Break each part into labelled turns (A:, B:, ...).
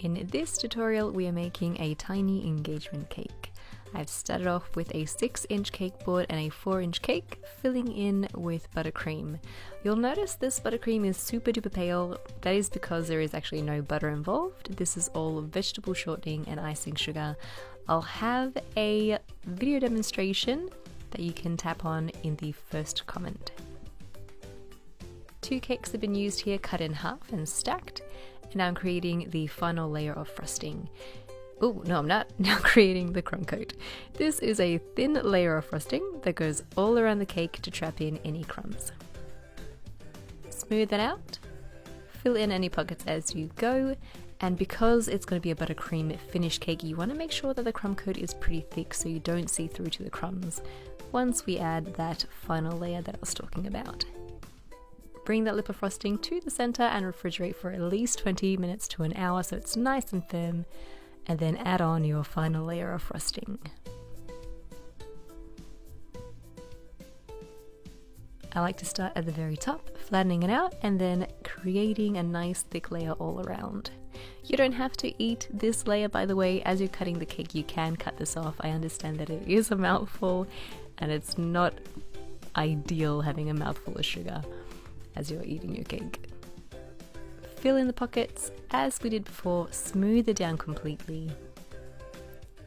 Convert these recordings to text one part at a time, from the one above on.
A: In this tutorial we are making a tiny engagement cake. I've started off with a 6-inch cake board and a 4-inch cake, filling in with buttercream. You'll notice this buttercream is super duper pale. That is because there is actually no butter involved. This is all vegetable shortening and icing sugar. I'll have a video demonstration that you can tap on in the first comment. 2 cakes have been used here, cut in half and stacked, and now I'm creating the final layer of frosting. Oh, no, I'm not. Now creating the crumb coat. This is a thin layer of frosting that goes all around the cake to trap in any crumbs. Smooth that out, fill in any pockets as you go, and because it's going to be a buttercream finished cake, you want to make sure that the crumb coat is pretty thick so you don't see through to the crumbs once we add that final layer that I was talking about. Bring that lip of frosting to the center and refrigerate for at least 20 minutes to an hour so it's nice and firm, and then add on your final layer of frosting. I like to start at the very top, flattening it out, and then creating a nice thick layer all around. You don't have to eat this layer, by the way. As you're cutting the cake, you can cut this off. I understand that it is a mouthful, and it's not ideal having a mouthful of sugar as you're eating your cake. Fill in the pockets as we did before, smooth it down completely,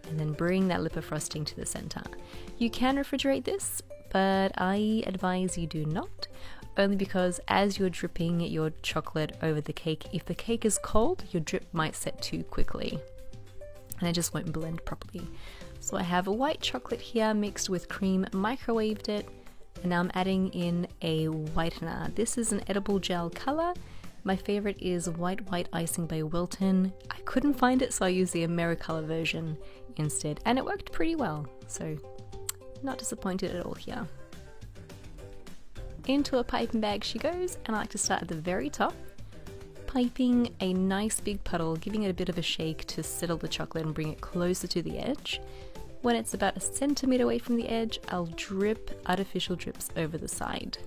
A: and then bring that lip of frosting to the center. You can refrigerate this, but I advise you do not, only because as you're dripping your chocolate over the cake, if the cake is cold, your drip might set too quickly and it just won't blend properly. So I have a white chocolate here mixed with cream, microwaved it, and now I'm adding in a whitener. This is an edible gel color. My favorite is White Icing by Wilton. I couldn't find it, so I used the Americolour version instead, and it worked pretty well, so not disappointed at all here. Into a piping bag she goes, and I like to start at the very top, piping a nice big puddle, giving it a bit of a shake to settle the chocolate and bring it closer to the edge. When it's about 1 centimeter away from the edge, I'll drip artificial drips over the side.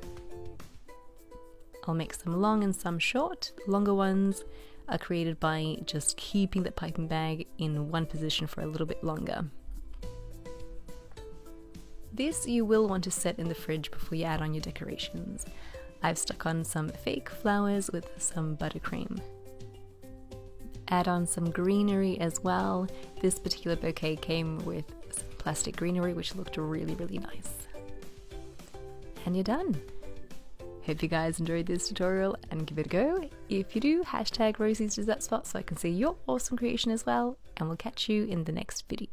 A: I'll make some long and some short. Longer ones are created by just keeping the piping bag in one position for a little bit longer. This you will want to set in the fridge before you add on your decorations. I've stuck on some fake flowers with some buttercream. Add on some greenery as well. This particular bouquet came with some plastic greenery which looked really, really nice. And you're done. Hope you guys enjoyed this tutorial and give it a go. If you do, hashtag Rosie's Dessert Spot so I can see your awesome creation as well, and we'll catch you in the next video.